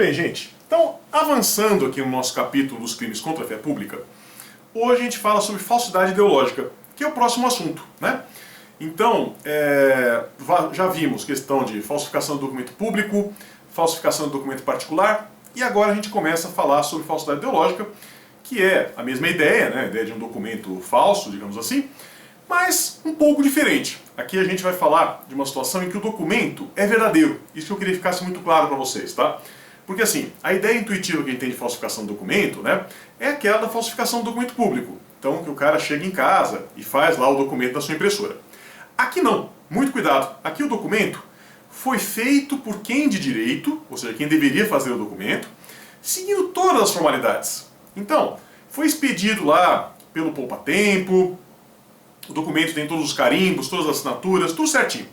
bem, gente? Então, avançando aqui no nosso capítulo dos crimes contra a fé pública, hoje a gente fala sobre falsidade ideológica, que é o próximo assunto, né? Então, já vimos questão de falsificação do documento público, falsificação do documento particular, e agora a gente começa a falar sobre falsidade ideológica, que é a mesma ideia, né? A ideia de um documento falso, digamos assim, mas um pouco diferente. Aqui a gente vai falar de uma situação em que o documento é verdadeiro. Isso que eu queria que ficasse muito claro para vocês, tá? Porque assim, a ideia intuitiva que a gente tem de falsificação do documento, né, é aquela da falsificação do documento público. Então, que o cara chega em casa e faz lá o documento da sua impressora. Aqui não, muito cuidado. Aqui o documento foi feito por quem de direito, ou seja, quem deveria fazer o documento, seguindo todas as formalidades. Então, foi expedido lá pelo poupa-tempo, o documento tem todos os carimbos, todas as assinaturas, tudo certinho.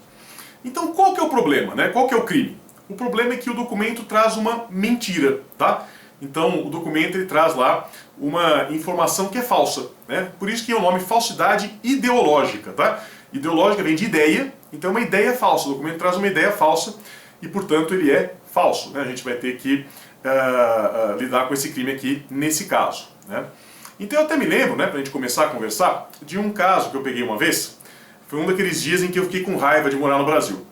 Então qual que é o problema, né? Qual que é o crime? O problema é que o documento traz uma mentira, tá? Então o documento ele traz lá uma informação que é falsa, né? Por isso que é o nome falsidade ideológica, tá? Ideológica vem de ideia, então é uma ideia falsa. O documento traz uma ideia falsa e, portanto, ele é falso, né? A gente vai ter que lidar com esse crime aqui nesse caso, né? Então eu até me lembro, né, pra gente começar a conversar, de um caso que eu peguei uma vez. Foi um daqueles dias em que eu fiquei com raiva de morar no Brasil.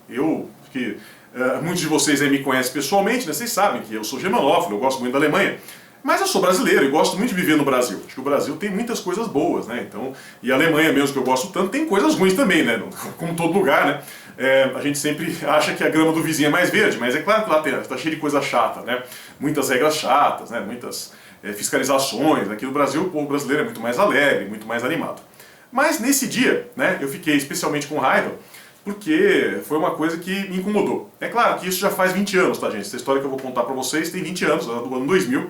Muitos de vocês aí me conhecem pessoalmente, né, vocês sabem que eu sou germanófilo, eu gosto muito da Alemanha. Mas eu sou brasileiro e gosto muito de viver no Brasil. Acho que o Brasil tem muitas coisas boas, né? Então, e a Alemanha mesmo, que eu gosto tanto, tem coisas ruins também, né? Como todo lugar, né? A gente sempre acha que a grama do vizinho é mais verde, mas é claro que lá está cheio de coisa chata, né? Muitas regras chatas, né? Muitas fiscalizações. Aqui no Brasil o povo brasileiro é muito mais alegre, muito mais animado. Mas nesse dia, né, eu fiquei especialmente com raiva, porque foi uma coisa que me incomodou. É claro que isso já faz 20 anos, tá, gente? Essa história que eu vou contar pra vocês tem 20 anos, do ano 2000.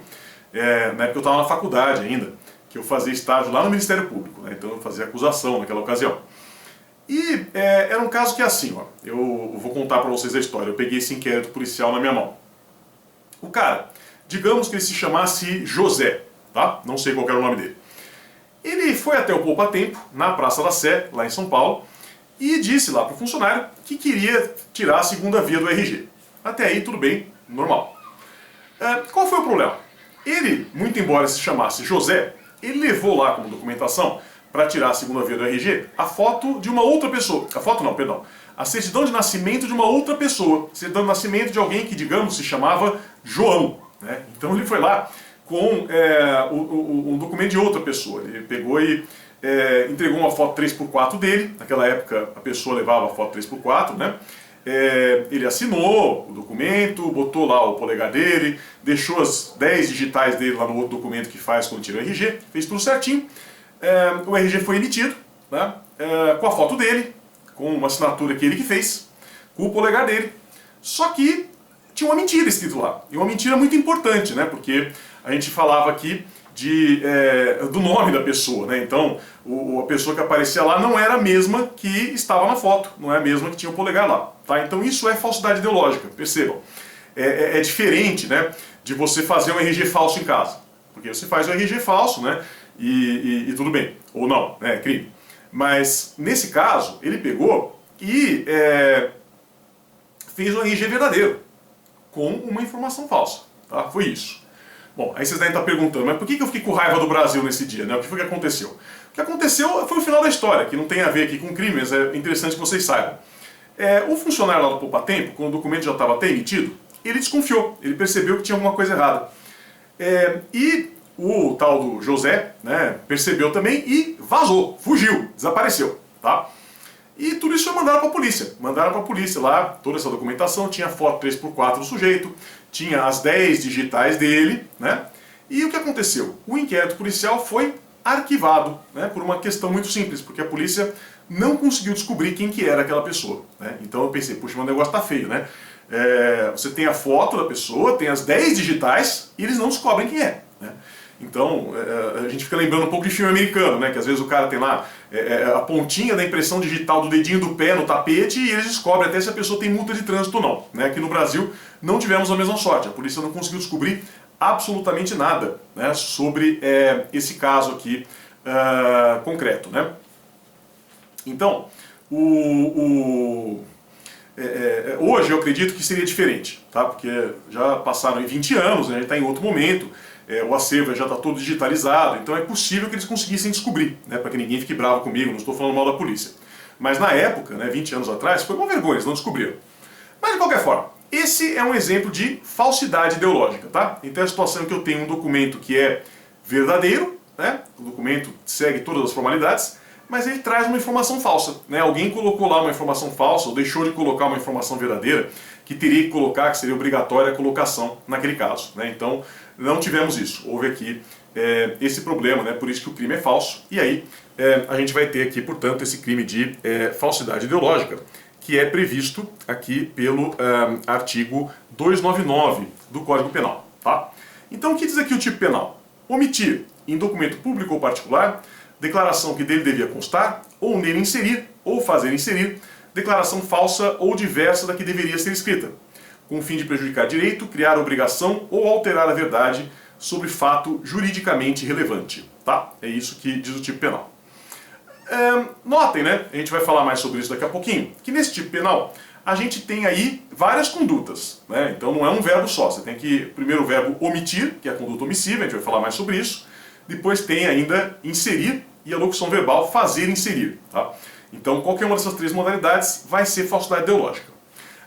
Na época eu estava na faculdade ainda, que eu fazia estágio lá no Ministério Público, né? Então eu fazia acusação naquela ocasião. E era um caso que é assim, ó, eu vou contar pra vocês a história. Eu peguei esse inquérito policial na minha mão. O cara, digamos que ele se chamasse José, tá? Não sei qual era o nome dele. Ele foi até o poupa-tempo, na Praça da Sé, lá em São Paulo, e disse lá pro funcionário que queria tirar a segunda via do RG. Até aí tudo bem, normal. Qual foi o problema? Ele, muito embora se chamasse José, ele levou lá como documentação para tirar a segunda via do RG a foto de uma outra pessoa. A foto não, perdão. A certidão de nascimento de uma outra pessoa. Certidão de nascimento de alguém que, digamos, se chamava João, né? Então ele foi lá com um documento de outra pessoa. Ele pegou e entregou uma foto 3x4 dele. Naquela época a pessoa levava a foto 3x4, né? Ele assinou o documento, botou lá o polegar dele, deixou as 10 digitais dele lá no outro documento que faz quando tira o RG, fez tudo certinho. O RG foi emitido, né, com a foto dele, com uma assinatura que ele que fez, com o polegar dele. Só que tinha uma mentira escrito lá, e uma mentira muito importante, né, porque a gente falava aqui do nome da pessoa, né? Então a pessoa que aparecia lá não era a mesma que estava na foto, não é a mesma que tinha o polegar lá, tá? Então isso é falsidade ideológica, percebam. É diferente, né, de você fazer um RG falso em casa, porque você faz o RG falso, né, e tudo bem, ou não, né, é crime. Mas nesse caso ele pegou e fez um RG verdadeiro com uma informação falsa, tá? Foi isso. Bom, aí vocês devem estar perguntando, mas por que eu fiquei com raiva do Brasil nesse dia, né? O que foi que aconteceu? O que aconteceu foi o final da história, que não tem a ver aqui com crime, mas é interessante que vocês saibam. O funcionário lá do poupa-tempo, quando o documento já estava até emitido, ele desconfiou, ele percebeu que tinha alguma coisa errada. E o tal do José, né, percebeu também e vazou, fugiu, desapareceu, tá? E tudo isso foi mandado para a polícia. Mandaram para a polícia lá, toda essa documentação, tinha foto 3x4 do sujeito, tinha as 10 digitais dele, né? E o que aconteceu? O inquérito policial foi arquivado, né, por uma questão muito simples, porque a polícia não conseguiu descobrir quem que era aquela pessoa, né? Então eu pensei, puxa, mas o negócio tá feio, né? Você tem a foto da pessoa, tem as 10 digitais e eles não descobrem quem é, né? Então, a gente fica lembrando um pouco de filme americano, né? Que às vezes o cara tem lá a pontinha da impressão digital do dedinho do pé no tapete e eles descobrem até se a pessoa tem multa de trânsito ou não, né? Aqui no Brasil não tivemos a mesma sorte, a polícia não conseguiu descobrir absolutamente nada, né, sobre esse caso aqui concreto, né? Então, hoje eu acredito que seria diferente, tá? Porque já passaram 20 anos, né? A gente está em outro momento, o acervo já está todo digitalizado, então é possível que eles conseguissem descobrir, né? Para que ninguém fique bravo comigo, não estou falando mal da polícia. Mas na época, né, 20 anos atrás, foi uma vergonha, eles não descobriram. Mas de qualquer forma, esse é um exemplo de falsidade ideológica, tá? Então é a situação em que eu tenho um documento que é verdadeiro, né? O documento segue todas as formalidades, mas ele traz uma informação falsa, né? Alguém colocou lá uma informação falsa ou deixou de colocar uma informação verdadeira que teria que colocar, que seria obrigatória a colocação naquele caso, né? Então não tivemos isso, houve aqui esse problema, né? Por isso que o crime é falso, e aí a gente vai ter aqui, portanto, esse crime de falsidade ideológica, que é previsto aqui pelo artigo 299 do Código Penal, tá? Então o que diz aqui o tipo penal? Omitir em documento público ou particular declaração que dele devia constar, ou nele inserir, ou fazer inserir, declaração falsa ou diversa da que deveria ser escrita, com o fim de prejudicar direito, criar obrigação ou alterar a verdade sobre fato juridicamente relevante, tá? É isso que diz o tipo penal. Notem, né, a gente vai falar mais sobre isso daqui a pouquinho, que nesse tipo penal a gente tem aí várias condutas, né? Então não é um verbo só, você tem que, primeiro o verbo omitir, que é a conduta omissiva, a gente vai falar mais sobre isso, depois tem ainda inserir e a locução verbal fazer inserir, tá? Então qualquer uma dessas três modalidades vai ser falsidade ideológica.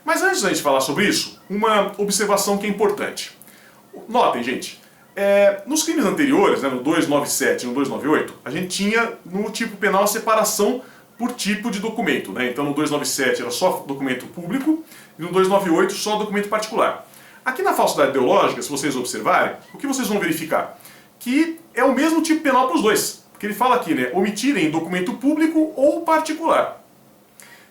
Mas antes da gente falar sobre isso, uma observação que é importante. Notem, gente, nos crimes anteriores, né, no 297 e no 298, a gente tinha no tipo penal a separação por tipo de documento, né? Então no 297 era só documento público e no 298 só documento particular. Aqui na falsidade ideológica, se vocês observarem, o que vocês vão verificar? Que é o mesmo tipo penal para os dois. Porque ele fala aqui, né, omitir em documento público ou particular.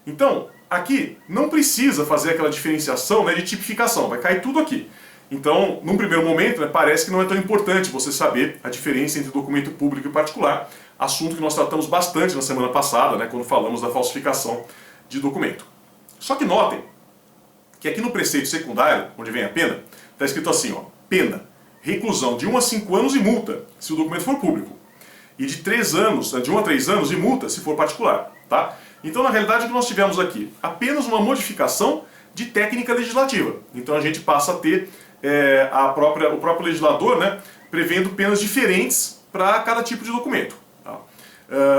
Então, aqui não precisa fazer aquela diferenciação, né, de tipificação, vai cair tudo aqui. Então, num primeiro momento, né, parece que não é tão importante você saber a diferença entre documento público e particular, assunto que nós tratamos bastante na semana passada, né, quando falamos da falsificação de documento. Só que notem que aqui no preceito secundário, onde vem a pena, está escrito assim, ó, pena, reclusão de 1 a 5 anos e multa, se o documento for público, e de 3 anos, de 1 a 3 anos e multa, se for particular, tá? Então, na realidade, o que nós tivemos aqui? Apenas uma modificação de técnica legislativa. Então, a gente passa a ter o próprio legislador, né, prevendo penas diferentes para cada tipo de documento. Tá?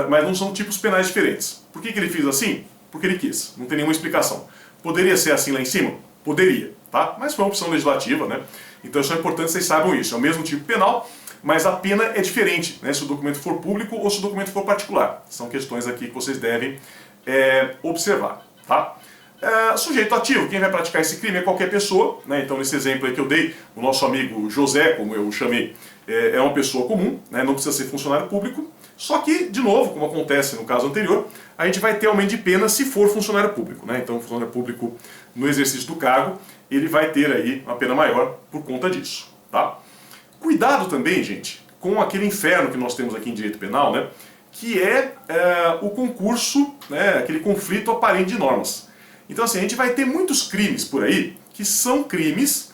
Mas não são tipos penais diferentes. Por que ele fez assim? Porque ele quis. Não tem nenhuma explicação. Poderia ser assim lá em cima? Poderia, tá? Mas foi uma opção legislativa, né? Então, isso é importante que vocês saibam isso. É o mesmo tipo penal, mas a pena é diferente, né, se o documento for público ou se o documento for particular. São questões aqui que vocês devem observar, tá? Sujeito ativo, quem vai praticar esse crime é qualquer pessoa, né? Então nesse exemplo aí que eu dei, o nosso amigo José, como eu o chamei, é uma pessoa comum, né? Não precisa ser funcionário público, só que, de novo, como acontece no caso anterior, a gente vai ter aumento de pena se for funcionário público, né? Então o funcionário público no exercício do cargo, ele vai ter aí uma pena maior por conta disso, tá? Cuidado também, gente, com aquele inferno que nós temos aqui em direito penal, né? Que é o concurso, né? Aquele conflito aparente de normas. Então assim, a gente vai ter muitos crimes por aí que são crimes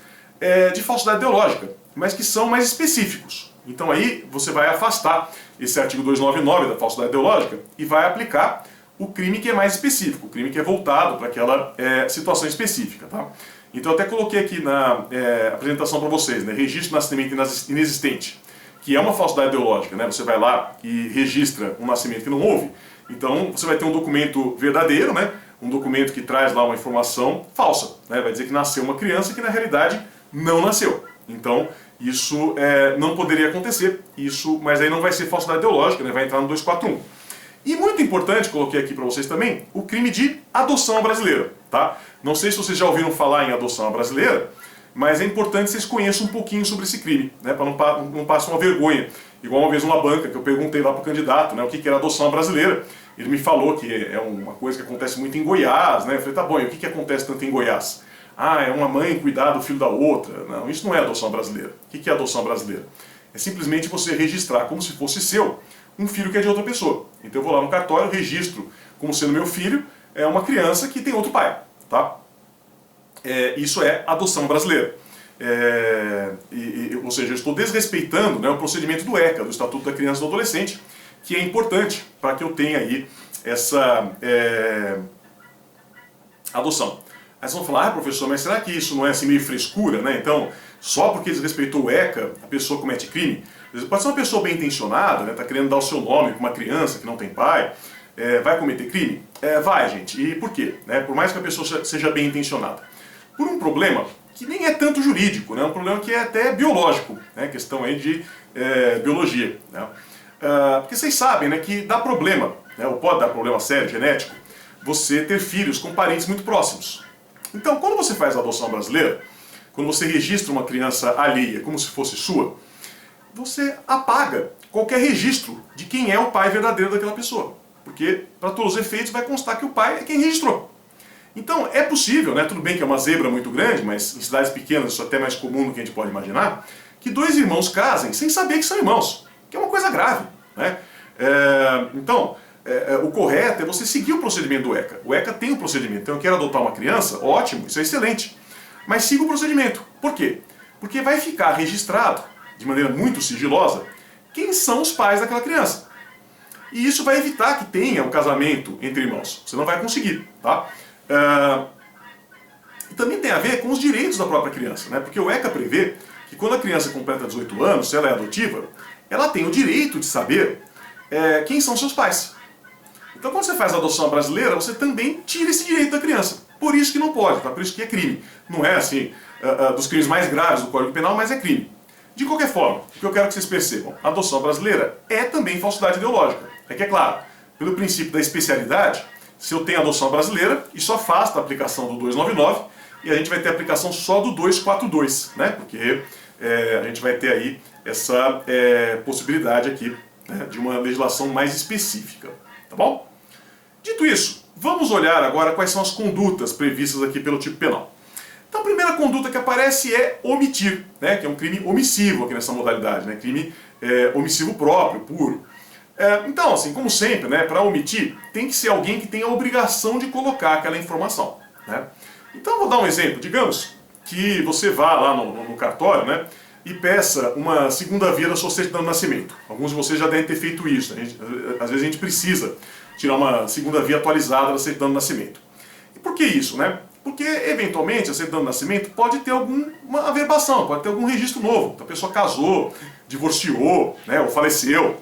de falsidade ideológica, mas que são mais específicos. Então aí você vai afastar esse artigo 299 da falsidade ideológica e vai aplicar o crime que é mais específico, o crime que é voltado para aquela situação específica, tá? Então eu até coloquei aqui na apresentação para vocês, né, registro de nascimento inexistente, que é uma falsidade ideológica, né? Você vai lá e registra um nascimento que não houve, então você vai ter um documento verdadeiro, né? Um documento que traz lá uma informação falsa, né? Vai dizer que nasceu uma criança que na realidade não nasceu. Então isso não poderia acontecer, mas aí não vai ser falsidade ideológica, né? Vai entrar no 241. E muito importante, coloquei aqui para vocês também, o crime de adoção brasileira, tá? Não sei se vocês já ouviram falar em adoção brasileira, mas é importante que vocês conheçam um pouquinho sobre esse crime, né? Para não passar uma vergonha. Igual uma vez numa banca que eu perguntei lá para o candidato, né, o que era adoção brasileira. Ele me falou que é uma coisa que acontece muito em Goiás, né? Eu falei, tá bom, e o que acontece tanto em Goiás? Ah, é uma mãe cuidar do filho da outra. Não, isso não é adoção brasileira. O que é adoção brasileira? É simplesmente você registrar como se fosse seu um filho que é de outra pessoa. Então eu vou lá no cartório, registro como sendo meu filho, uma criança que tem outro pai, tá? Isso é adoção brasileira. Ou seja, eu estou desrespeitando, né, o procedimento do ECA, do Estatuto da Criança e do Adolescente, que é importante para que eu tenha aí essa adoção. Aí vocês vão falar, professor, mas será que isso não é assim meio frescura, né? Então, só porque desrespeitou o ECA, a pessoa comete crime? Pode ser uma pessoa bem intencionada, né? Tá querendo dar o seu nome para uma criança que não tem pai, vai cometer crime? Vai, gente. E por quê? Né? Por mais que a pessoa seja bem intencionada. Por um problema que nem é tanto jurídico, né? Um problema que é até biológico, né? Questão aí de biologia, né? Porque vocês sabem, né, que dá problema, né, ou pode dar problema sério, genético, você ter filhos com parentes muito próximos. Então, quando você faz a adoção brasileira, quando você registra uma criança alheia como se fosse sua, você apaga qualquer registro de quem é o pai verdadeiro daquela pessoa. Porque, para todos os efeitos, vai constar que o pai é quem registrou. Então, é possível, né, tudo bem que é uma zebra muito grande, mas em cidades pequenas isso é até mais comum do que a gente pode imaginar, que dois irmãos casem sem saber que são irmãos, que é uma coisa grave, né? Então, o correto é você seguir o procedimento do ECA. O ECA tem um procedimento. Então, eu quero adotar uma criança, ótimo, isso é excelente. Mas siga o procedimento. Por quê? Porque vai ficar registrado, de maneira muito sigilosa, quem são os pais daquela criança. E isso vai evitar que tenha um casamento entre irmãos. Você não vai conseguir, tá? E também tem a ver com os direitos da própria criança, né? Porque o ECA prevê que quando a criança completa 18 anos, se ela é adotiva, ela tem o direito de saber quem são seus pais. Então, quando você faz a adoção brasileira, você também tira esse direito da criança. Por isso que não pode, tá? Por isso que é crime. Não é assim, dos crimes mais graves do Código Penal, mas é crime. De qualquer forma, o que eu quero que vocês percebam, a adoção brasileira é também falsidade ideológica. É que, é claro, pelo princípio da especialidade, se eu tenho adoção brasileira, isso afasta a aplicação do 299 e a gente vai ter a aplicação só do 242, né? Porque a gente vai ter aí essa possibilidade aqui, né, de uma legislação mais específica, tá bom? Dito isso, vamos olhar agora quais são as condutas previstas aqui pelo tipo penal. Então a primeira conduta que aparece é omitir, né, que é um crime omissivo aqui nessa modalidade, né, crime omissivo próprio, puro. Então, assim, como sempre, né, para omitir, tem que ser alguém que tenha a obrigação de colocar aquela informação, né? Então vou dar um exemplo, digamos que você vá lá no cartório, né, e peça uma segunda via da sua certidão de nascimento. Alguns de vocês já devem ter feito isso. Às vezes a gente precisa tirar uma segunda via atualizada da certidão de nascimento. E por que isso, né? Porque, eventualmente, a certidão de nascimento pode ter alguma averbação, pode ter algum registro novo. Então, a pessoa casou, divorciou, né, ou faleceu.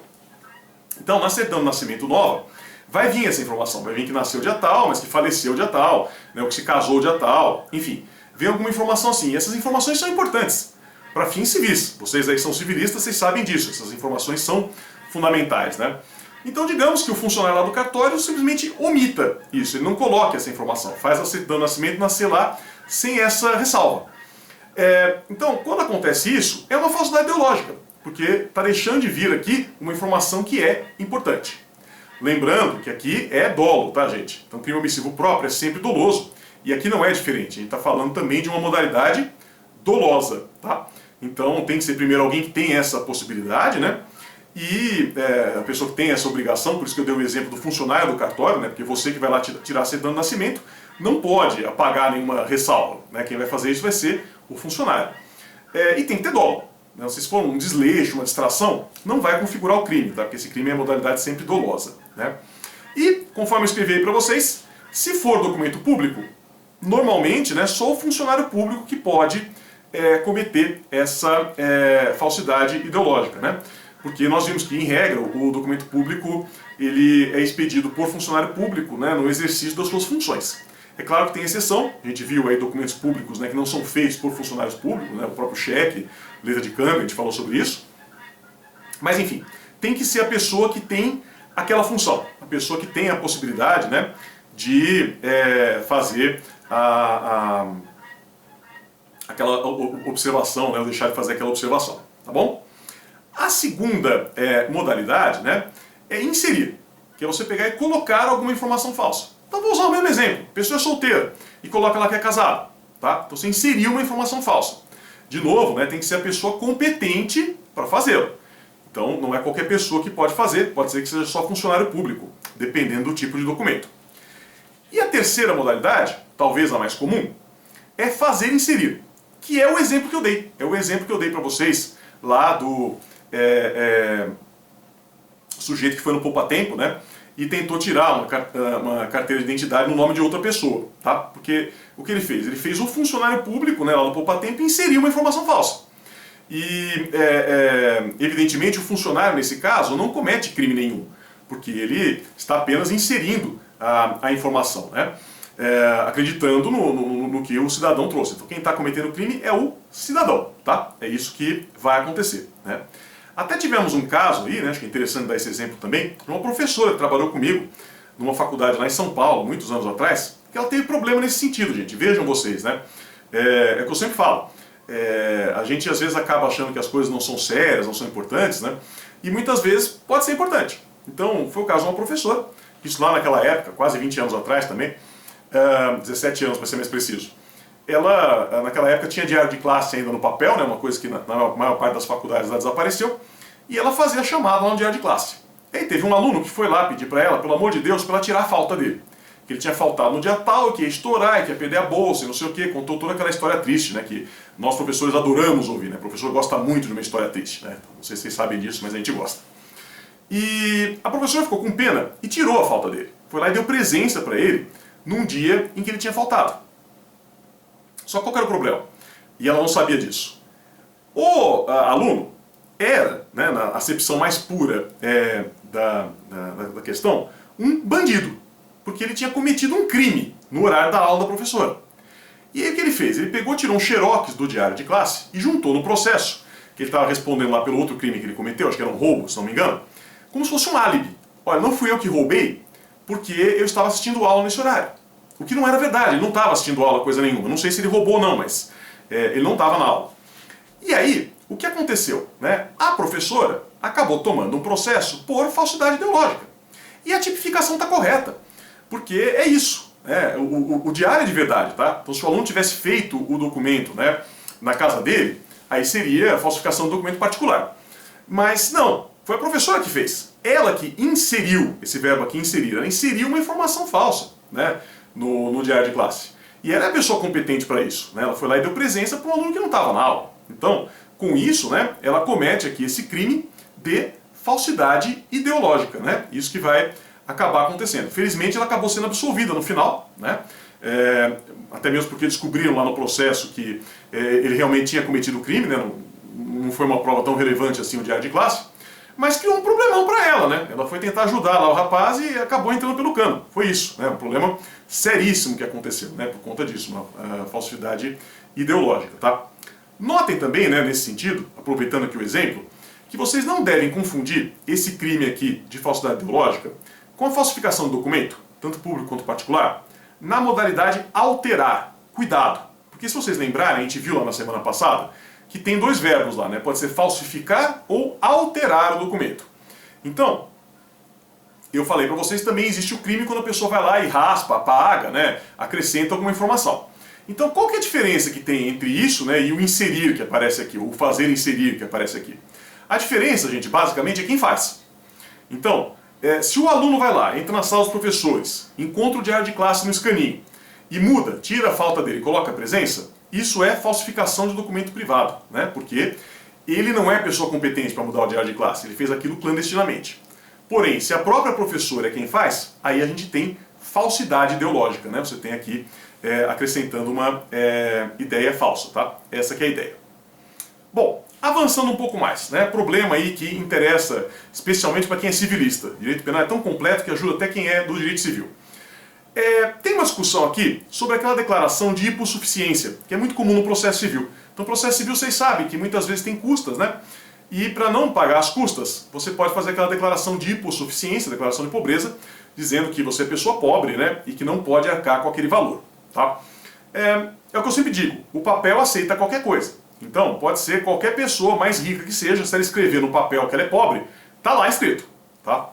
Então, na certidão de nascimento nova, vai vir essa informação. Vai vir que nasceu dia tal, mas que faleceu dia tal, né, ou que se casou dia tal. Enfim, vem alguma informação assim. E essas informações são importantes para fins civis. Vocês aí que são civilistas, vocês sabem disso. Essas informações são fundamentais, né? Então, digamos que o funcionário lá do cartório simplesmente omita isso, ele não coloque essa informação, faz a certidão de nascimento nascer lá sem essa ressalva. Então, quando acontece isso, é uma falsidade ideológica, porque está deixando de vir aqui uma informação que é importante. Lembrando que aqui é dolo, tá, gente? Então, crime omissivo próprio é sempre doloso, e aqui não é diferente, a gente está falando também de uma modalidade dolosa, tá? Então, tem que ser primeiro alguém que tem essa possibilidade, né? E a pessoa que tem essa obrigação, por isso que eu dei o exemplo do funcionário do cartório, né, porque você que vai lá tirar a certidão de nascimento, não pode apagar nenhuma ressalva, né, quem vai fazer isso vai ser o funcionário. E tem que ter dolo, né, se for um desleixo, uma distração, não vai configurar o crime, tá, porque esse crime é modalidade sempre dolosa, né. E, conforme eu escrevi aí para vocês, se for documento público, normalmente, né, só o funcionário público que pode cometer essa falsidade ideológica, né. Porque nós vimos que, em regra, o documento público ele é expedido por funcionário público, né, no exercício das suas funções. É claro que tem exceção, a gente viu aí documentos públicos, né, que não são feitos por funcionários públicos, né, o próprio cheque, letra de câmbio, a gente falou sobre isso. Mas enfim, tem que ser a pessoa que tem aquela função, a pessoa que tem a possibilidade, né, de fazer aquela observação, né, ou deixar de fazer aquela observação, tá bom? A segunda modalidade, né, é inserir, que é você pegar e colocar alguma informação falsa. Então vou usar o mesmo exemplo, pessoa é solteira e coloca lá que é casada, tá? Então você inseriu uma informação falsa. De novo, né, tem que ser a pessoa competente para fazê-lo. Então não é qualquer pessoa que pode fazer, pode ser que seja só funcionário público, dependendo do tipo de documento. E a terceira modalidade, talvez a mais comum, é fazer inserir, que é o exemplo que eu dei. É o exemplo que eu dei para vocês lá do sujeito que foi no poupa-tempo, né, e tentou tirar uma carteira de identidade no nome de outra pessoa, tá? Porque o que ele fez? Ele fez o funcionário público, né, lá no Poupatempo, inserir uma informação falsa. E, evidentemente, o funcionário, nesse caso, não comete crime nenhum, porque ele está apenas inserindo a informação, né? Acreditando no que o cidadão trouxe. Então quem está cometendo crime é o cidadão, tá? É isso que vai acontecer, né? Até tivemos um caso aí, né, acho que é interessante dar esse exemplo também, de uma professora que trabalhou comigo numa faculdade lá em São Paulo, muitos anos atrás, que ela teve problema nesse sentido, gente. Vejam vocês, né? É o que eu sempre falo. A gente às vezes acaba achando que as coisas não são sérias, não são importantes, né? E muitas vezes pode ser importante. Então, foi o caso de uma professora, isso lá naquela época, quase 20 anos atrás também, 17 anos para ser mais preciso. Ela, naquela época, tinha diário de classe ainda no papel, né, uma coisa que na maior parte das faculdades lá desapareceu, e ela fazia chamada lá no diário de classe. E aí teve um aluno que foi lá pedir para ela, pelo amor de Deus, para ela tirar a falta dele. Que ele tinha faltado no dia tal, que ia estourar, que ia perder a bolsa, e não sei o que, contou toda aquela história triste, né, que nós professores adoramos ouvir, né, o professor gosta muito de uma história triste, né, não sei se vocês sabem disso, mas a gente gosta. E a professora ficou com pena e tirou a falta dele. Foi lá e deu presença para ele num dia em que ele tinha faltado. Só qual que era o problema? E ela não sabia disso. O aluno era, né, na acepção mais pura da questão, um bandido. Porque ele tinha cometido um crime no horário da aula da professora. E aí o que ele fez? Ele pegou, tirou um xerox do diário de classe e juntou no processo, que ele estava respondendo lá pelo outro crime que ele cometeu, acho que era um roubo, se não me engano, como se fosse um álibi. Olha, não fui eu que roubei, porque eu estava assistindo aula nesse horário. O que não era verdade, ele não estava assistindo aula coisa nenhuma. Não sei se ele roubou ou não, mas ele não estava na aula. E aí, o que aconteceu? Né? A professora acabou tomando um processo por falsidade ideológica. E a tipificação está correta, porque é isso. O diário é de verdade, tá? Então se o aluno tivesse feito o documento, né, na casa dele, aí seria falsificação do documento particular. Mas não, foi a professora que fez. Ela que inseriu, esse verbo aqui inserir, ela inseriu uma informação falsa, né, no diário de classe. E ela é a pessoa competente para isso, né? Ela foi lá e deu presença para um aluno que não estava na aula. Então, com isso, né, ela comete aqui esse crime de falsidade ideológica, né? Isso que vai acabar acontecendo. Felizmente ela acabou sendo absolvida no final, né? Até mesmo porque descobriram lá no processo que ele realmente tinha cometido o crime, né? Não foi uma prova tão relevante assim o diário de classe, mas criou um problemão para ela, né? Ela foi tentar ajudar lá o rapaz e acabou entrando pelo cano. Foi isso, né? Um problema seríssimo que aconteceu, né? Por conta disso, uma falsidade ideológica, tá? Notem também, né, nesse sentido, aproveitando aqui o exemplo, que vocês não devem confundir esse crime aqui de falsidade ideológica com a falsificação do documento, tanto público quanto particular, na modalidade alterar. Cuidado, porque se vocês lembrarem, a gente viu lá na semana passada, que tem dois verbos lá, né? Pode ser falsificar ou alterar o documento. Então, eu falei para vocês também existe o crime quando a pessoa vai lá e raspa, apaga, né? Acrescenta alguma informação. Então, qual que é a diferença que tem entre isso, né, e o inserir que aparece aqui, o fazer inserir que aparece aqui? A diferença, gente, basicamente é quem faz. Então, se o aluno vai lá, entra na sala dos professores, encontra o diário de classe no escaninho e muda, tira a falta dele e coloca a presença, isso é falsificação de documento privado, né? Porque ele não é pessoa competente para mudar o diário de classe, ele fez aquilo clandestinamente. Porém, se a própria professora é quem faz, aí a gente tem falsidade ideológica, né? Você tem aqui acrescentando uma ideia falsa, tá? Essa que é a ideia. Bom, avançando um pouco mais, né? Problema aí que interessa especialmente para quem é civilista. Direito penal é tão completo que ajuda até quem é do direito civil. Tem uma discussão aqui sobre aquela declaração de hipossuficiência, que é muito comum no processo civil. Então, o processo civil, vocês sabem que muitas vezes tem custas, né? E para não pagar as custas, você pode fazer aquela declaração de hipossuficiência, declaração de pobreza, dizendo que você é pessoa pobre, né? E que não pode arcar com aquele valor, tá? É o que eu sempre digo, o papel aceita qualquer coisa. Então, pode ser qualquer pessoa mais rica que seja, se ela escrever no papel que ela é pobre, tá lá escrito, tá?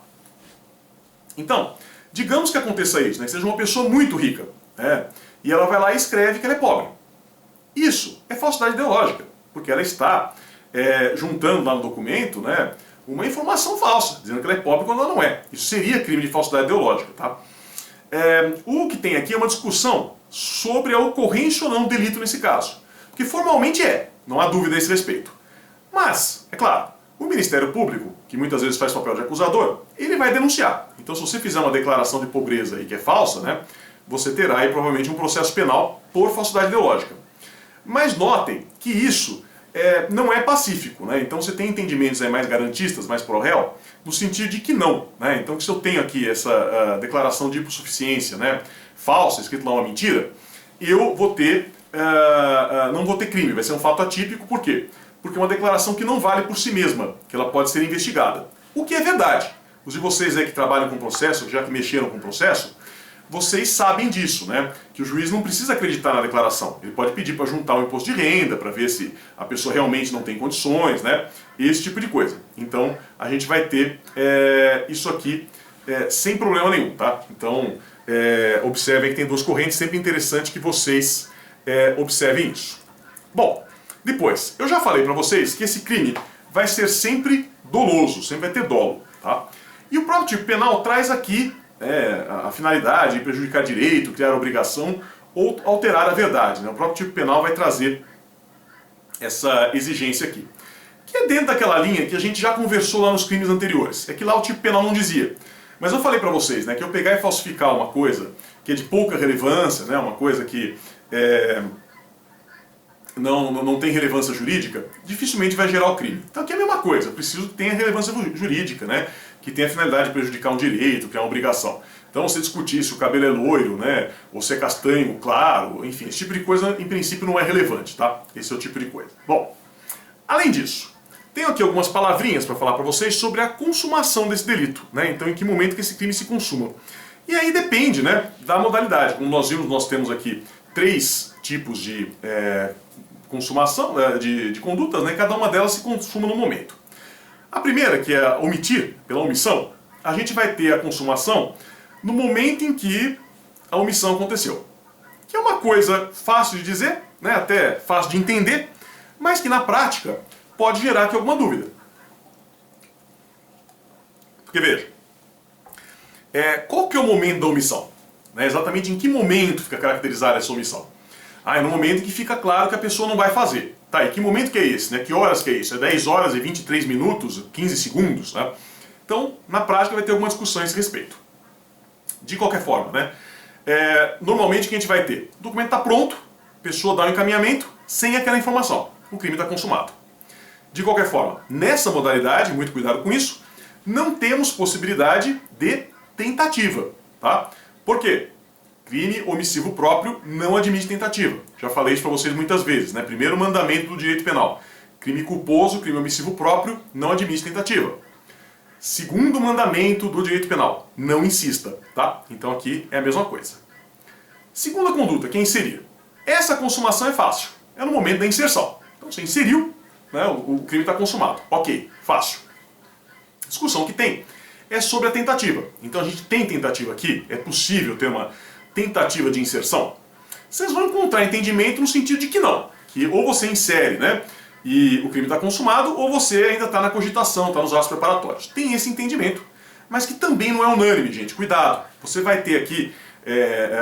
Então, digamos que aconteça isso, né? Que seja uma pessoa muito rica, né? E ela vai lá e escreve que ela é pobre. Isso é falsidade ideológica, porque ela está juntando lá no documento, né, uma informação falsa, dizendo que ela é pobre quando ela não é. Isso seria crime de falsidade ideológica, tá? O que tem aqui é uma discussão sobre a ocorrência ou não do delito nesse caso. Porque formalmente não há dúvida a esse respeito. Mas, é claro, o Ministério Público, que muitas vezes faz papel de acusador, ele vai denunciar. Então se você fizer uma declaração de pobreza aí que é falsa, né, você terá aí provavelmente um processo penal por falsidade ideológica. Mas notem que isso não é pacífico, né? Então você tem entendimentos aí mais garantistas, mais pró-réu, no sentido de que não, né? Então se eu tenho aqui essa declaração de hipossuficiência, né, falsa, escrito lá uma mentira, eu vou ter, não vou ter crime, vai ser um fato atípico, por quê? Porque é uma declaração que não vale por si mesma, que ela pode ser investigada. O que é verdade. Os de vocês aí que trabalham com processo, já que mexeram com processo, vocês sabem disso, né? Que o juiz não precisa acreditar na declaração. Ele pode pedir para juntar o imposto de renda, para ver se a pessoa realmente não tem condições, né? Esse tipo de coisa. Então, a gente vai ter isso aqui sem problema nenhum, tá? Então, observem que tem duas correntes, sempre interessante que vocês observem isso. Bom, depois, eu já falei para vocês que esse crime vai ser sempre doloso, sempre vai ter dolo, tá? E o próprio tipo penal traz aqui a finalidade de prejudicar direito, criar obrigação ou alterar a verdade, né? O próprio tipo penal vai trazer essa exigência aqui, que é dentro daquela linha que a gente já conversou lá nos crimes anteriores. É que lá o tipo penal não dizia. Mas eu falei para vocês, né, que eu pegar e falsificar uma coisa que é de pouca relevância, né, uma coisa que não tem relevância jurídica, dificilmente vai gerar o crime. Então aqui é a mesma coisa, eu preciso que tenha relevância jurídica, né, que tenha a finalidade de prejudicar um direito, criar uma obrigação. Então você discutir se o cabelo é loiro, né, ou se é castanho, claro, enfim, esse tipo de coisa em princípio não é relevante, tá? Esse é o tipo de coisa. Bom, além disso, tenho aqui algumas palavrinhas para falar para vocês sobre a consumação desse delito, né? Então em que momento que esse crime se consuma. E aí depende, né, da modalidade. Como nós vimos, nós temos aqui 3 tipos de consumação, de condutas, né? Cada uma delas se consuma no momento. A primeira, que é omitir, pela omissão, a gente vai ter a consumação no momento em que a omissão aconteceu. Que é uma coisa fácil de dizer, né, até fácil de entender, mas que na prática pode gerar aqui alguma dúvida. Porque veja, qual que é o momento da omissão? Né, exatamente em que momento fica caracterizada essa omissão? É no momento em que fica claro que a pessoa não vai fazer. Tá, e que momento que é esse? Né? Que horas que é isso? É 10 horas e 23 minutos, 15 segundos? Né? Então, na prática vai ter alguma discussão a esse respeito. De qualquer forma, né? Normalmente o que a gente vai ter? O documento está pronto, a pessoa dá um encaminhamento sem aquela informação. O crime está consumado. De qualquer forma, nessa modalidade, muito cuidado com isso, não temos possibilidade de tentativa. Tá? Por quê? Crime omissivo próprio não admite tentativa. Já falei isso para vocês muitas vezes, né? Primeiro mandamento do direito penal. Crime culposo, crime omissivo próprio, não admite tentativa. Segundo mandamento do direito penal, não insista, tá? Então aqui é a mesma coisa. Segunda conduta, que é inserir. Essa consumação é fácil, é no momento da inserção. Então você inseriu, né, o crime está consumado. Ok, fácil. A discussão que tem é sobre a tentativa. Então a gente tem tentativa aqui, é possível ter uma tentativa de inserção? Vocês vão encontrar entendimento no sentido de que não. Que ou você insere, né, e o crime está consumado, ou você ainda está na cogitação, está nos atos preparatórios. Tem esse entendimento, mas que também não é unânime, gente. Cuidado, você vai ter aqui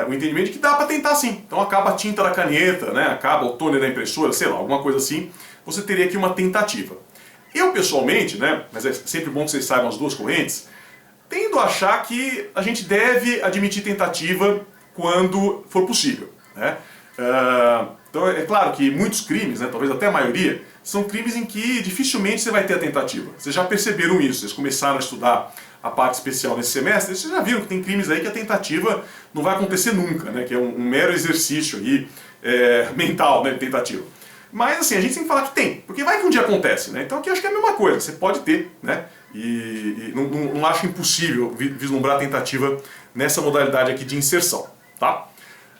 o entendimento de que dá para tentar sim. Então acaba a tinta da caneta, né, acaba o toner da impressora, sei lá, alguma coisa assim. Você teria aqui uma tentativa. Eu pessoalmente, né, mas é sempre bom que vocês saibam as duas correntes, tendo a achar que a gente deve admitir tentativa quando for possível, né? Então é claro que muitos crimes, né, talvez até a maioria, são crimes em que dificilmente você vai ter a tentativa. Vocês já perceberam isso, vocês começaram a estudar a parte especial nesse semestre, vocês já viram que tem crimes aí que a tentativa não vai acontecer nunca, né, que é um mero exercício aí, mental, né, de tentativa. Mas assim, a gente tem que falar que tem, porque vai que um dia acontece, né? Então aqui eu acho que é a mesma coisa, você pode ter, né? E não acho impossível vislumbrar a tentativa nessa modalidade aqui de inserção, tá?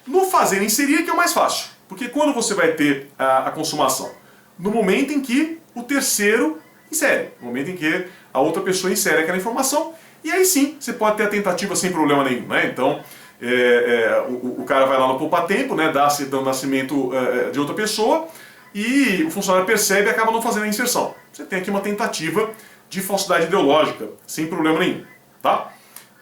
No fazer inserir que é o mais fácil, porque quando você vai ter a consumação? No momento em que o terceiro insere, no momento em que a outra pessoa insere aquela informação, e aí sim, você pode ter a tentativa sem problema nenhum, né? Então, o cara vai lá no poupa-tempo, né, dá o nascimento de outra pessoa, e o funcionário percebe e acaba não fazendo a inserção. Você tem aqui uma tentativa de falsidade ideológica, sem problema nenhum, tá?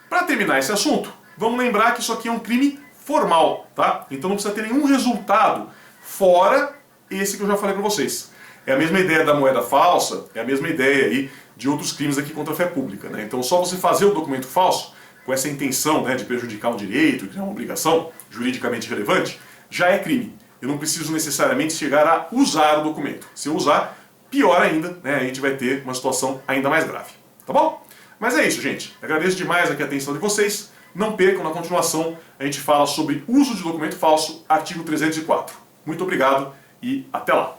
Para terminar esse assunto, vamos lembrar que isso aqui é um crime formal, tá? Então não precisa ter nenhum resultado fora esse que eu já falei para vocês. É a mesma ideia da moeda falsa, é a mesma ideia aí de outros crimes aqui contra a fé pública, né? Então só você fazer o documento falso, com essa intenção, né, de prejudicar um direito, criar uma obrigação juridicamente relevante, já é crime. Eu não preciso necessariamente chegar a usar o documento. Se eu usar, pior ainda, né, a gente vai ter uma situação ainda mais grave. Tá bom? Mas é isso, gente. Agradeço demais aqui a atenção de vocês. Não percam, na continuação a gente fala sobre uso de documento falso, artigo 304. Muito obrigado e até lá!